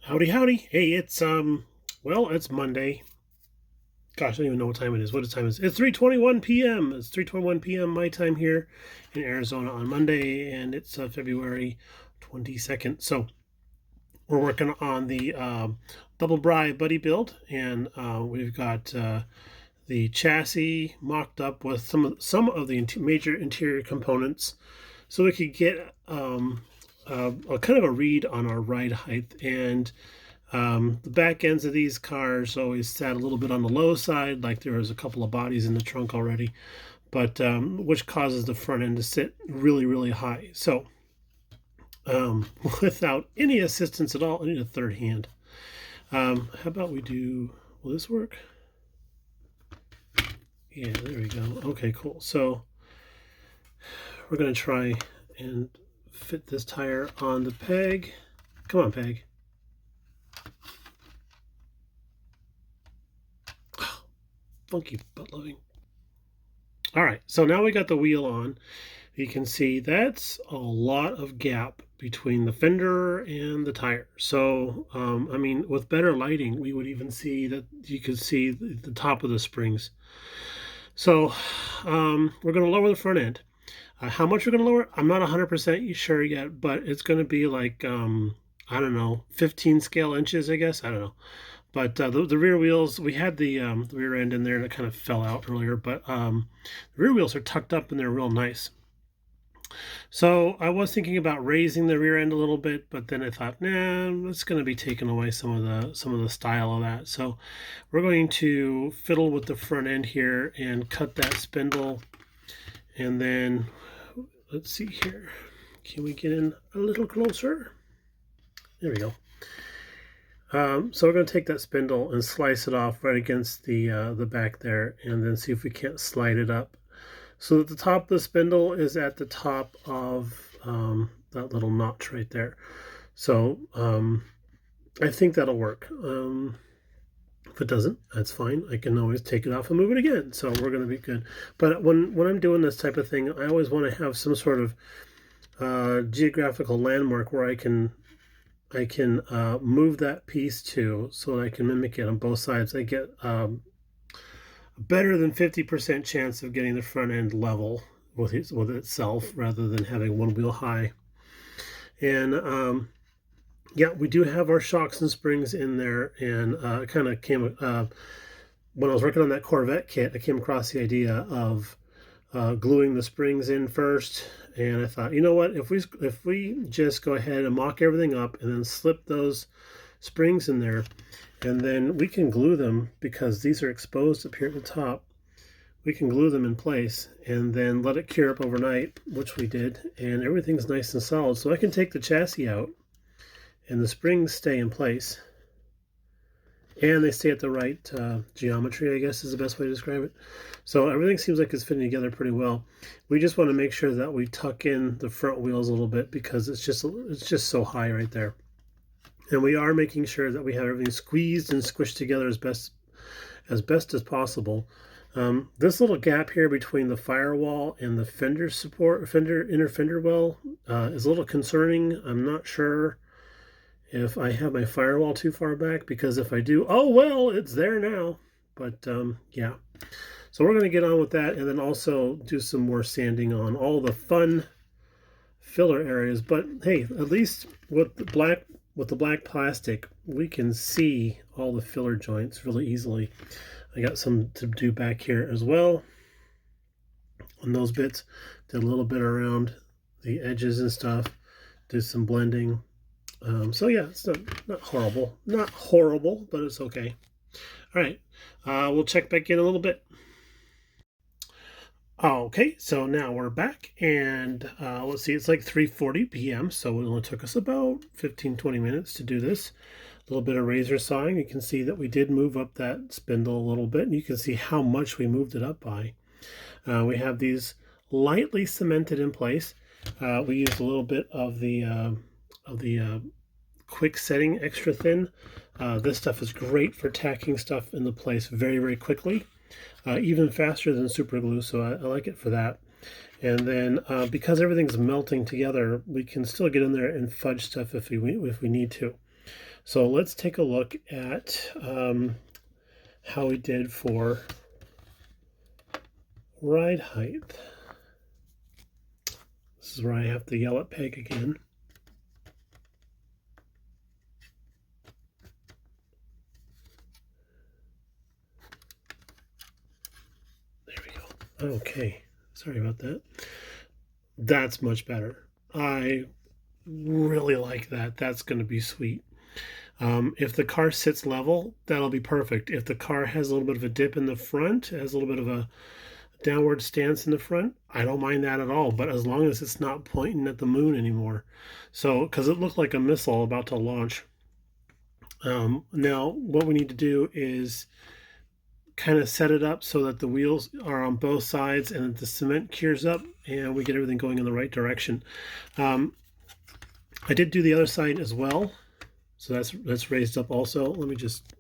Howdy, howdy. Hey, it's Monday. Gosh, I don't even know what time it is. What time is it? It's 3:21 p.m. It's 3:21 p.m. my time here in Arizona on Monday, and it's February 22nd. So we're working on the double bri buddy build, and we've got the chassis mocked up with some of the major interior components, so we could get a kind of a read on our ride height. And the back ends of these cars always sat a little bit on the low side, like there was a couple of bodies in the trunk already, but which causes the front end to sit really, really high. So without any assistance at all, I need a third hand. How about we do, will this work? Yeah, there we go. Okay, cool. So we're going to try and fit this tire on the peg. Come on, peg. Funky butt loving. All right, so now we got the wheel on. You can see that's a lot of gap between the fender and the tire. So, I mean, with better lighting, we would even see that you could see the top of the springs. So, we're going to lower the front end. How much we're going to lower, I'm not 100% sure yet, but it's going to be like, I don't know, 15 scale inches, I guess. I don't know. But the rear wheels, we had the rear end in there and it kind of fell out earlier, but the rear wheels are tucked up and they're real nice. So I was thinking about raising the rear end a little bit, but then I thought, nah, it's going to be taking away some of the style of that. So we're going to fiddle with the front end here and cut that spindle. And then let's see here. Can we get in a little closer? There we go. So we're going to take that spindle and slice it off right against the back there, and then see if we can't slide it up so that the top of the spindle is at the top of that little notch right there. So I think that'll work. If it doesn't, that's fine. I can always take it off and move it again. So we're going to be good. But when I'm doing this type of thing, I always want to have some sort of geographical landmark where I can move that piece to, so that I can mimic it on both sides. I get better than 50% chance of getting the front end level with itself rather than having one wheel high. And yeah, we do have our shocks and springs in there, and it kind of came when I was working on that Corvette kit, I came across the idea of gluing the springs in first, and I thought, you know what, if we just go ahead and mock everything up and then slip those springs in there, and then we can glue them, because these are exposed up here at the top, we can glue them in place and then let it cure up overnight, which we did, and everything's nice and solid. So I can take the chassis out and the springs stay in place, and they stay at the right geometry, I guess is the best way to describe it. So everything seems like it's fitting together pretty well. We just want to make sure that we tuck in the front wheels a little bit, because it's just so high right there. And we are making sure that we have everything squeezed and squished together as best as possible. This little gap here between the firewall and the fender inner fender well is a little concerning. I'm not sure if I have my firewall too far back, because if I do, oh well, it's there now. But yeah, so we're going to get on with that, and then also do some more sanding on all the fun filler areas. But hey, at least with the black plastic, we can see all the filler joints really easily. I got some to do back here as well on those bits. Did a little bit around the edges and stuff. Did some blending. So yeah, it's not horrible, but it's okay. All right, we'll check back in a little bit. Okay, so now we're back, and let's see, it's like 3:40 p.m., so it only took us about 15-20 minutes to do this. A little bit of razor sawing. You can see that we did move up that spindle a little bit, and you can see how much we moved it up by. We have these lightly cemented in place. We used a little bit of the quick setting extra thin. This stuff is great for tacking stuff into place very, very quickly, even faster than super glue, so I like it for that. And then because everything's melting together, we can still get in there and fudge stuff if we need to. So let's take a look at how we did for ride height. This is where I have to yell at Peg again. There we go. Okay, sorry about that. That's much better. I really like that. That's going to be sweet. If the car sits level, that'll be perfect. If the car has a little bit of a dip in the front, has a little bit of a downward stance in the front, I don't mind that at all, but as long as it's not pointing at the moon anymore. So, because it looked like a missile about to launch. Now, what we need to do is kind of set it up so that the wheels are on both sides and the cement cures up and we get everything going in the right direction. I did do the other side as well. So that's raised up also. Let me just,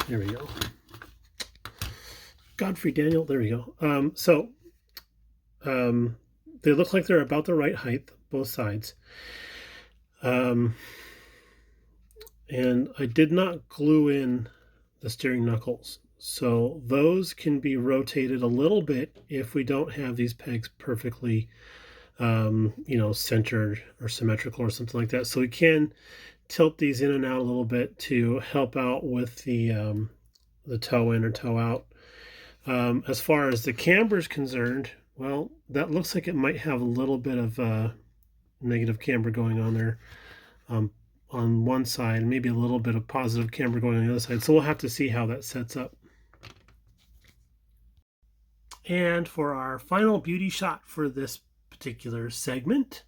there we go. Godfrey Daniel, there we go. They look like they're about the right height, both sides. And I did not glue in the steering knuckles. So those can be rotated a little bit if we don't have these pegs perfectly, centered or symmetrical or something like that. So we can tilt these in and out a little bit to help out with the toe in or toe out. As far as the camber is concerned, well, that looks like it might have a little bit of negative camber going on there on one side, and maybe a little bit of positive camber going on the other side. So we'll have to see how that sets up. And for our final beauty shot for this particular segment,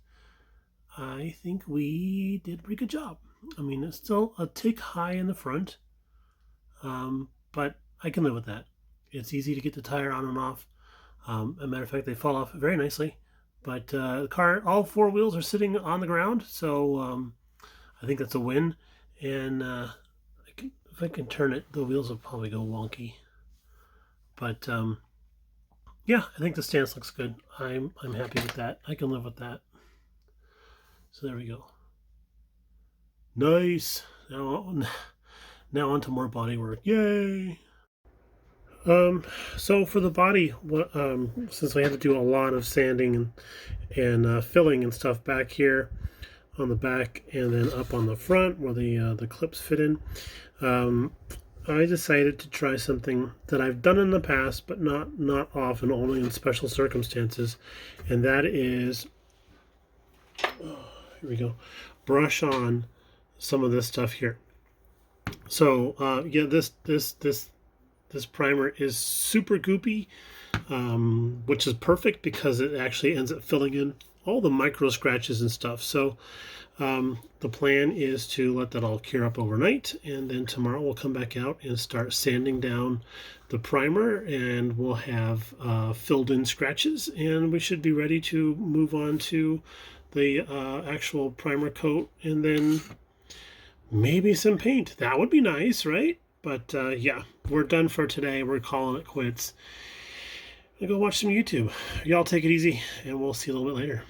I think we did a pretty good job. I mean, it's still a tick high in the front, but I can live with that. It's easy to get the tire on and off. As a matter of fact, they fall off very nicely. But the car, all four wheels are sitting on the ground, so I think that's a win. And if I can turn it, the wheels will probably go wonky. But yeah, I think the stance looks good. I'm happy with that. I can live with that. So there we go. Nice. Now onto more body work. Yay! So for the body, since I had to do a lot of sanding and filling and stuff back here on the back and then up on the front where the clips fit in, I decided to try something that I've done in the past, but not often, only in special circumstances, and that is, here we go, brush on some of this stuff here. So yeah, this primer is super goopy, which is perfect because it actually ends up filling in all the micro scratches and stuff. So the plan is to let that all cure up overnight, and then tomorrow we'll come back out and start sanding down the primer, and we'll have filled in scratches, and we should be ready to move on to the actual primer coat, and then maybe some paint. That would be nice, right? But yeah, we're done for today. We're calling it quits. I'm gonna go watch some YouTube. Y'all take it easy, and we'll see you a little bit later.